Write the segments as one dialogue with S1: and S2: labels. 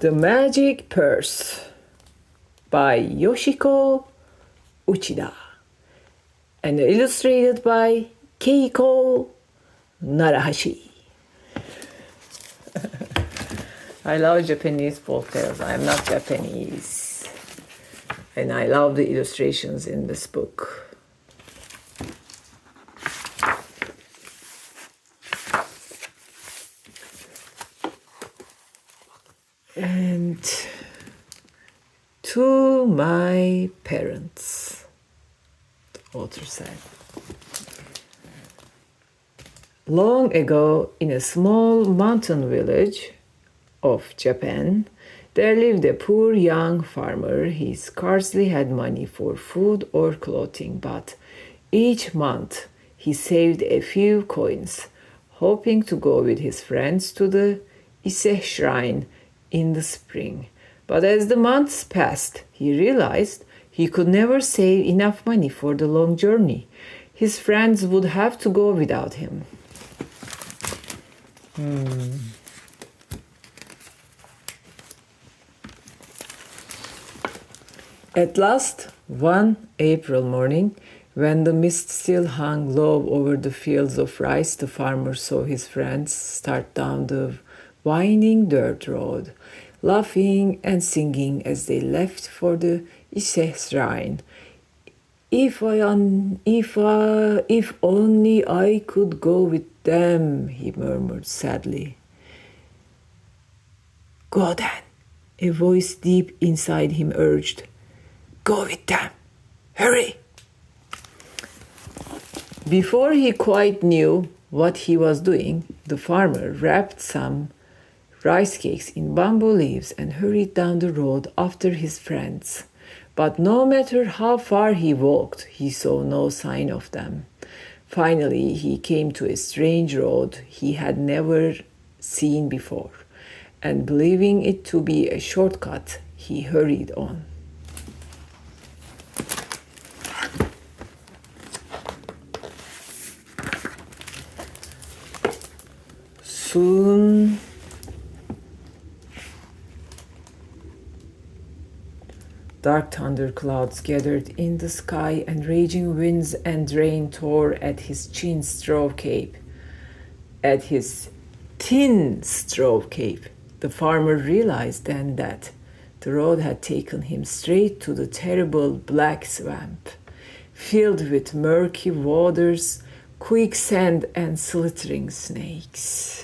S1: The Magic Purse by Yoshiko Uchida and illustrated by Keiko Narahashi. I love Japanese folktales. I am not Japanese. And I love the illustrations in this book. And to my parents, the author said, long ago in a small mountain village of Japan, there lived a poor young farmer. He scarcely had money for food or clothing, but each month he saved a few coins, hoping to go with his friends to the Ise shrine in the spring. But as the months passed, he realized he could never save enough money for the long journey. His friends would have to go without him. At last, one April morning, when the mist still hung low over the fields of rice, the farmer saw his friends start down the winding dirt road, laughing and singing as they left for the Ise shrine. If only I could go with them, he murmured sadly. Go then, a voice deep inside him urged. Go with them. Hurry! Before he quite knew what he was doing, the farmer wrapped some rice cakes in bamboo leaves and hurried down the road after his friends. But no matter how far he walked, he saw no sign of them. Finally, he came to a strange road he had never seen before, and believing it to be a shortcut, he hurried on. Soon, dark thunderclouds gathered in the sky, and raging winds and rain tore at his thin straw cape. The farmer realized then that the road had taken him straight to the terrible black swamp, filled with murky waters, quicksand, and slithering snakes.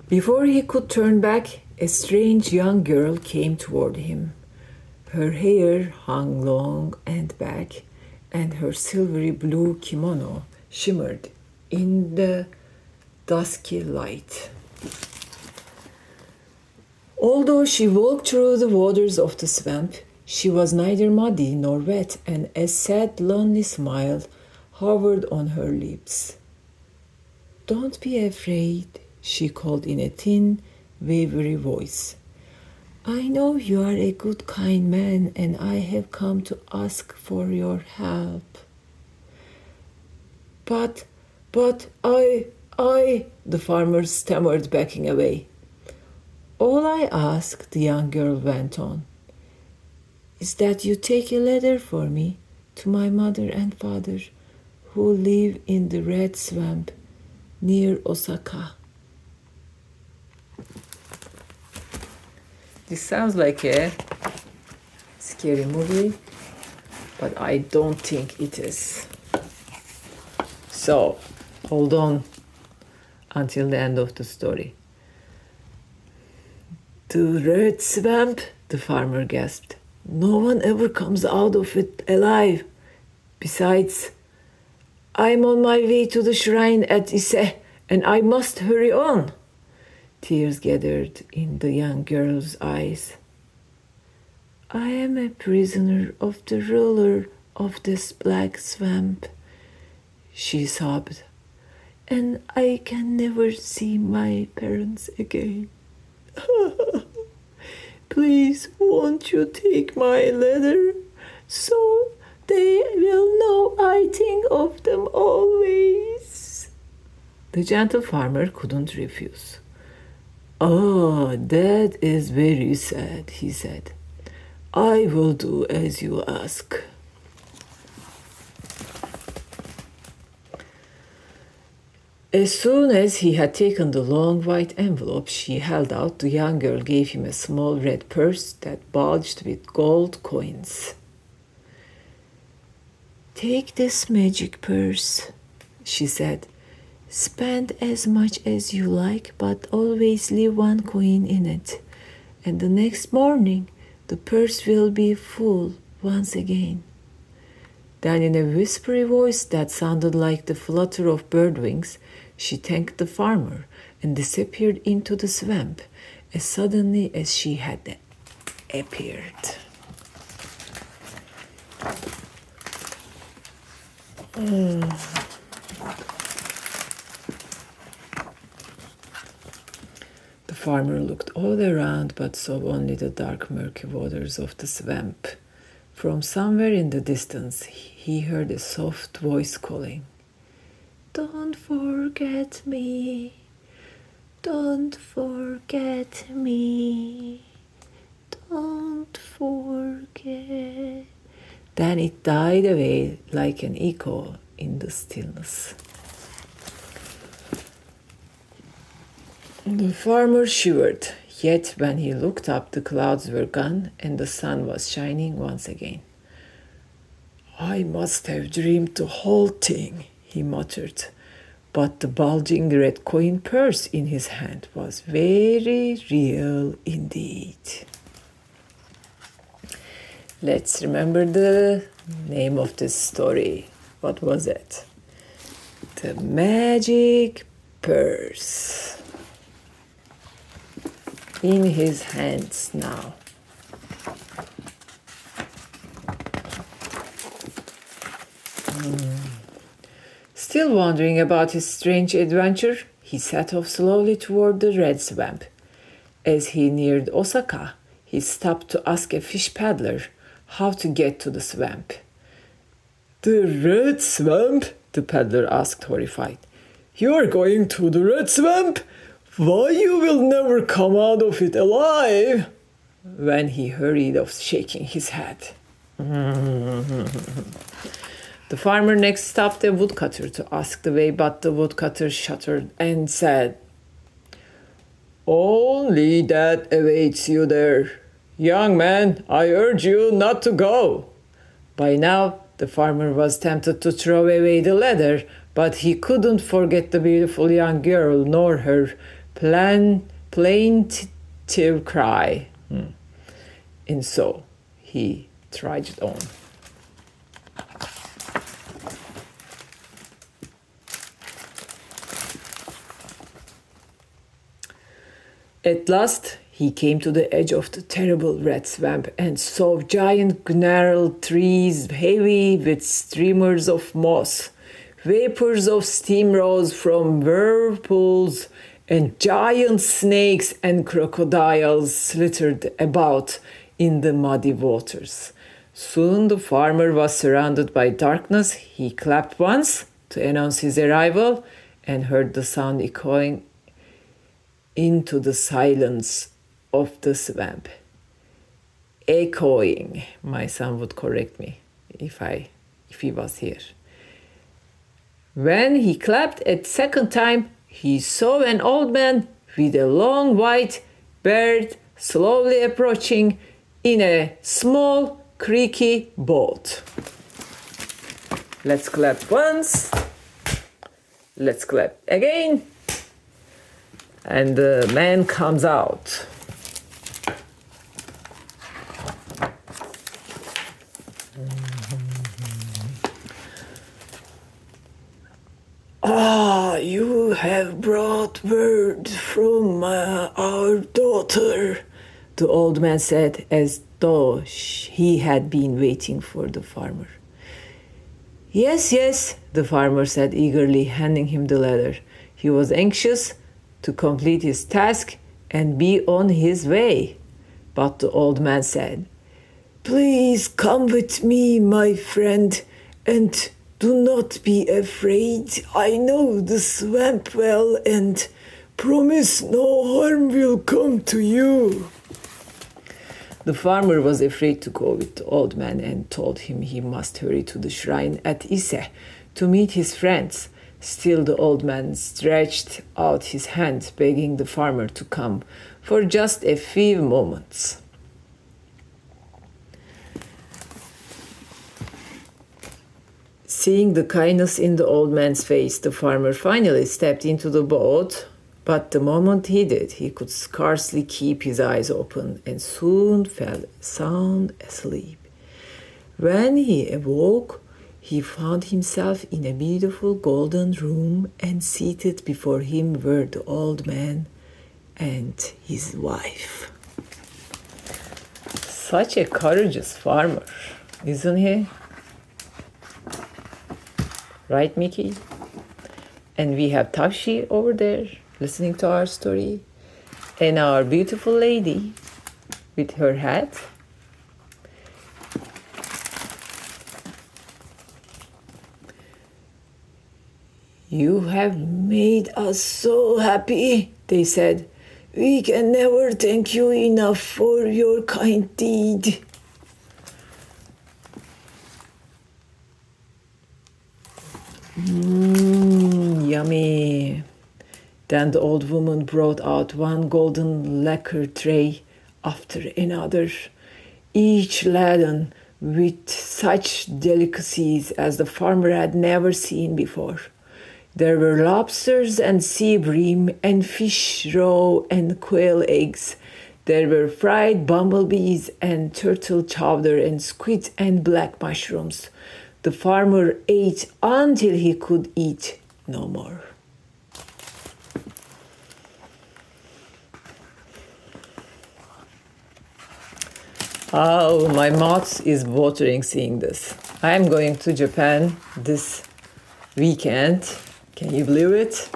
S1: Before he could turn back, a strange young girl came toward him. Her hair hung long and back, and her silvery blue kimono shimmered in the dusky light. Although she walked through the waters of the swamp, she was neither muddy nor wet, and a sad, lonely smile hovered on her lips. Don't be afraid, she called in a thin, wavery voice. I know you are a good, kind man, and I have come to ask for your help. But I, the farmer stammered, backing away. All I ask, the young girl went on, is that you take a letter for me to my mother and father, who live in the Red Swamp near Osaka. This sounds like a scary movie, but I don't think it is. So, hold on until the end of the story. The Red Swamp, the farmer gasped. No one ever comes out of it alive. Besides, I'm on my way to the shrine at Ise, and I must hurry on. Tears gathered in the young girl's eyes. I am a prisoner of the ruler of this black swamp, she sobbed, and I can never see my parents again. Please, won't you take my letter? So they will know I think of them always. The gentle farmer couldn't refuse. Oh, that is very sad, he said. I will do as you ask. As soon as he had taken the long white envelope she held out, the young girl gave him a small red purse that bulged with gold coins. Take this magic purse, she said. Spend as much as you like, but always leave one coin in it. And the next morning, the purse will be full once again. Then in a whispery voice that sounded like the flutter of bird wings, she thanked the farmer and disappeared into the swamp as suddenly as she had appeared. The farmer looked all around but saw only the dark, murky waters of the swamp. From somewhere in the distance, he heard a soft voice calling, Don't forget me, don't forget me, don't forget. Then it died away like an echo in the stillness. The farmer shivered, yet when he looked up, the clouds were gone and the sun was shining once again. I must have dreamed the whole thing, he muttered, but the bulging red coin purse in his hand was very real indeed. Let's remember the name of this story. What was it? The Magic Purse. In his hands now. Still wondering about his strange adventure, he set off slowly toward the red swamp. As he neared Osaka, he stopped to ask a fish peddler how to get to the swamp. The red swamp? The peddler asked, horrified. You are going to the red swamp? Why, you will never come out of it alive! When he hurried off, shaking his head. The farmer next stopped a woodcutter to ask the way, but the woodcutter shuddered and said, Only death awaits you there. Young man, I urge you not to go. By now, the farmer was tempted to throw away the letter, but he couldn't forget the beautiful young girl nor her plaintive cry. And so he trudged on. At last, he came to the edge of the terrible red swamp and saw giant gnarled trees heavy with streamers of moss. Vapors of steam rose from whirlpools, and giant snakes and crocodiles slittered about in the muddy waters. Soon the farmer was surrounded by darkness. He clapped once to announce his arrival and heard the sound echoing into the silence of the swamp. Echoing, my son would correct me if he was here. When he clapped a second time, he saw an old man with a long white beard slowly approaching in a small creaky boat. Let's clap once. Let's clap again. And the man comes out. You have brought word from our daughter, the old man said, as though he had been waiting for the farmer. Yes, yes, the farmer said eagerly, handing him the letter. He was anxious to complete his task and be on his way. But the old man said, "Please come with me, my friend, and do not be afraid. I know the swamp well and promise no harm will come to you." The farmer was afraid to go with the old man and told him he must hurry to the shrine at Ise to meet his friends. Still, the old man stretched out his hand, begging the farmer to come for just a few moments. Seeing the kindness in the old man's face, the farmer finally stepped into the boat. But the moment he did, he could scarcely keep his eyes open and soon fell sound asleep. When he awoke, he found himself in a beautiful golden room, and seated before him were the old man and his wife. Such a courageous farmer, isn't he? Right, Mickey? And we have Tashi over there, listening to our story, and our beautiful lady with her hat. "You have made us so happy," they said. "We can never thank you enough for your kind deed." Yummy. Then the old woman brought out one golden lacquer tray after another, each laden with such delicacies as the farmer had never seen before. There were lobsters and sea bream and fish roe and quail eggs. There were fried bumblebees and turtle chowder and squid and black mushrooms. The farmer ate until he could eat no more. Oh, my mouth is watering seeing this. I am going to Japan this weekend. Can you believe it?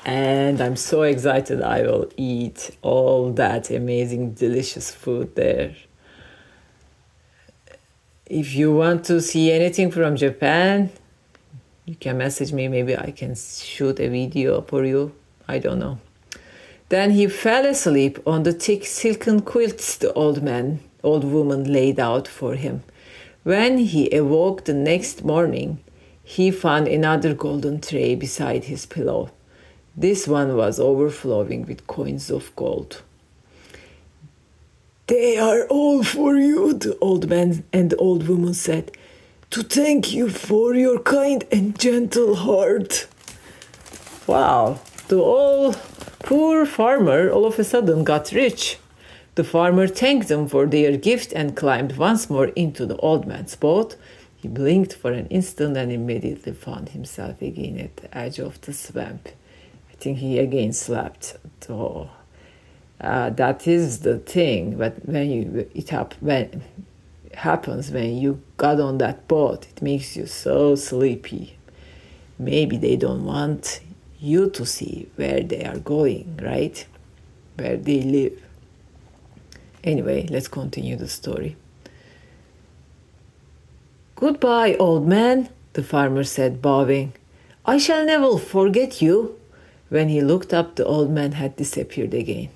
S1: And I'm so excited I will eat all that amazing, delicious food there. If you want to see anything from Japan, you can message me. Maybe I can shoot a video for you. I don't know. Then he fell asleep on the thick silken quilts the old woman laid out for him. When he awoke the next morning, he found another golden tray beside his pillow. This one was overflowing with coins of gold. "They are all for you," the old man and the old woman said, "to thank you for your kind and gentle heart." Wow, the old poor farmer all of a sudden got rich. The farmer thanked them for their gift and climbed once more into the old man's boat. He blinked for an instant and immediately found himself again at the edge of the swamp. I think he again slept. Oh, that is the thing. But when it happens when you got on that boat, it makes you so sleepy. Maybe they don't want you to see where they are going, right? Where they live. Anyway, let's continue the story. "Goodbye, old man," the farmer said, bowing. "I shall never forget you." When he looked up, the old man had disappeared again.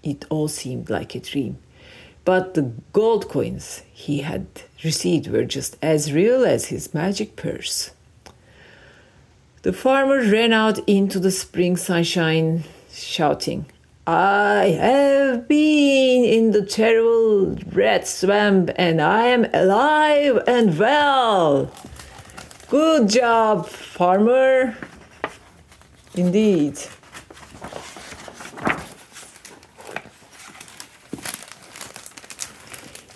S1: It all seemed like a dream. But the gold coins he had received were just as real as his magic purse. The farmer ran out into the spring sunshine, shouting, "I have been in the terrible red swamp and I am alive and well. Good job, farmer." Indeed.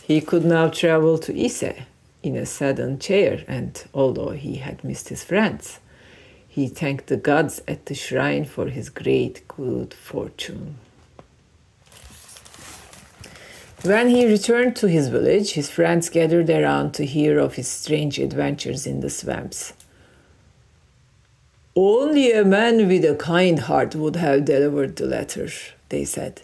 S1: He could now travel to Ise in a sedan chair, and although he had missed his friends, he thanked the gods at the shrine for his great good fortune. When he returned to his village, his friends gathered around to hear of his strange adventures in the swamps. "Only a man with a kind heart would have delivered the letter," they said.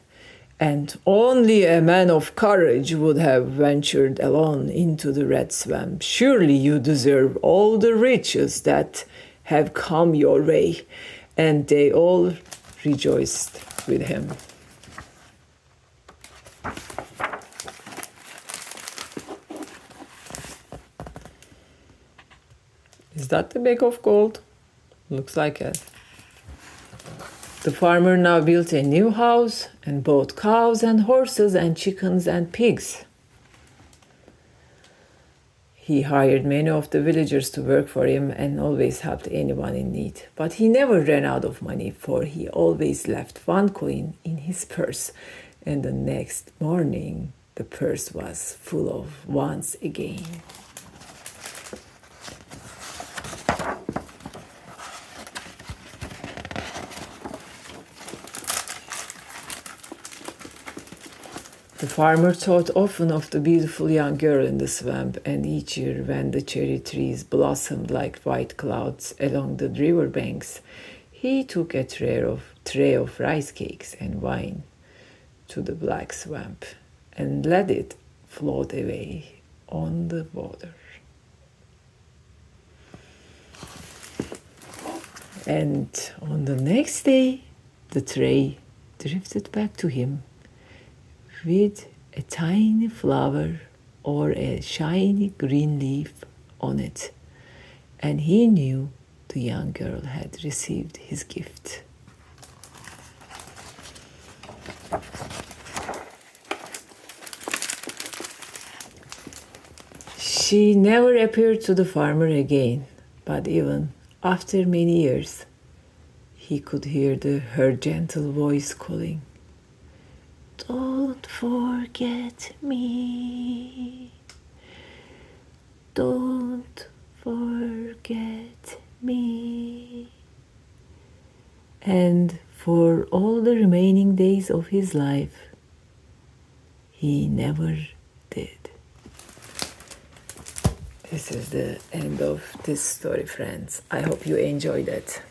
S1: And only a man of courage would have ventured alone into the red swamp. Surely you deserve all the riches that have come your way. And they all rejoiced with him. Is that the bag of gold? Looks like it. The farmer now built a new house and bought cows and horses and chickens and pigs. He hired many of the villagers to work for him and always helped anyone in need. But he never ran out of money, for he always left one coin in his purse. And the next morning, the purse was full of ones again. The farmer thought often of the beautiful young girl in the swamp, and each year when the cherry trees blossomed like white clouds along the river banks, he took a tray of rice cakes and wine to the black swamp and let it float away on the water. And on the next day, the tray drifted back to him with a tiny flower or a shiny green leaf on it, and he knew the young girl had received his gift. She never appeared to the farmer again, but even after many years, he could hear her gentle voice calling, "Don't forget me. Don't forget me." And for all the remaining days of his life, he never did. This is the end of this story, friends. I hope you enjoyed it.